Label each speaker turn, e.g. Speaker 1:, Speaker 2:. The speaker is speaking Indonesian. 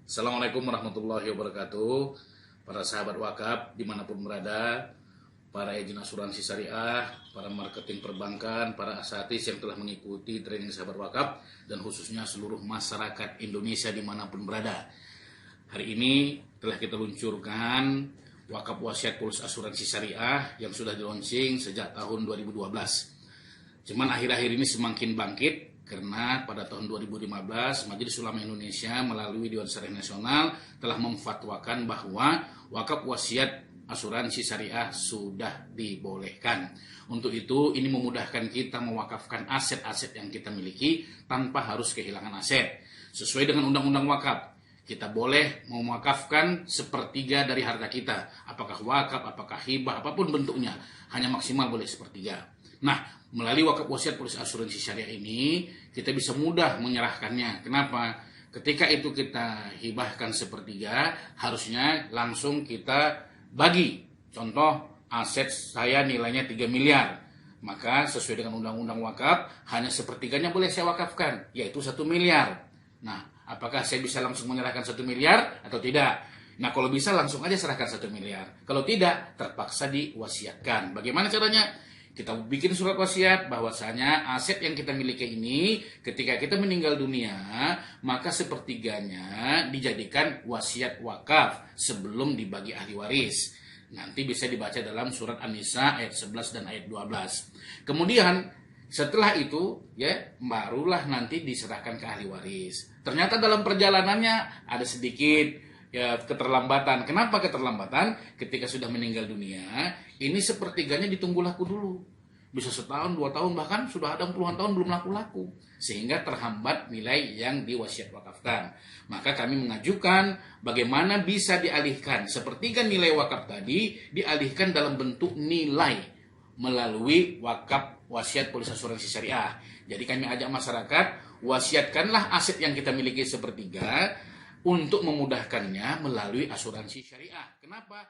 Speaker 1: Assalamualaikum warahmatullahi wabarakatuh. Para sahabat wakaf dimanapun berada, para agen asuransi syariah, para marketing perbankan, para asatis yang telah mengikuti training sahabat wakaf, dan khususnya seluruh masyarakat Indonesia dimanapun berada. Hari ini telah kita luncurkan wakaf wasiat polis asuransi syariah yang sudah di-launching sejak tahun 2012. Cuman akhir-akhir ini semakin bangkit karena pada tahun 2015 Majelis Ulama Indonesia melalui Dewan Syariah Nasional telah memfatwakan bahwa wakaf wasiat asuransi syariah sudah dibolehkan. Untuk itu ini memudahkan kita mewakafkan aset-aset yang kita miliki tanpa harus kehilangan aset. Sesuai dengan Undang-Undang Wakaf, kita boleh mewakafkan sepertiga dari harta kita. Apakah wakaf, apakah hibah, apapun bentuknya, hanya maksimal boleh sepertiga. Nah, melalui wakaf wasiat polis asuransi syariah ini, kita bisa mudah menyerahkannya. Kenapa? Ketika itu kita hibahkan sepertiga, harusnya langsung kita bagi. Contoh, aset saya nilainya 3 miliar. Maka sesuai dengan Undang-Undang Wakaf, hanya sepertiganya boleh saya wakafkan, yaitu 1 miliar. Nah, apakah saya bisa langsung menyerahkan 1 miliar atau tidak? Nah, kalau bisa langsung aja serahkan 1 miliar. Kalau tidak, terpaksa diwasiatkan. Bagaimana caranya? Kita bikin surat wasiat bahwasanya aset yang kita miliki ini ketika kita meninggal dunia, maka sepertiganya dijadikan wasiat wakaf sebelum dibagi ahli waris. Nanti bisa dibaca dalam surat An-Nisa ayat 11 dan ayat 12. Kemudian setelah itu ya barulah nanti diserahkan ke ahli waris. Ternyata dalam perjalanannya ada sedikit ya keterlambatan. Kenapa keterlambatan? Ketika sudah meninggal dunia, ini sepertiganya ditunggu laku dulu. Bisa setahun, 2 tahun, bahkan sudah ada puluhan tahun belum laku-laku. Sehingga terhambat nilai yang diwasiat wakafkan. Maka kami mengajukan bagaimana bisa dialihkan sepertiga nilai wakaf tadi dialihkan dalam bentuk nilai melalui wakaf wasiat polis asuransi syariah. Jadi kami ajak masyarakat, wasiatkanlah aset yang kita miliki sepertiga untuk memudahkannya melalui asuransi syariah. Kenapa?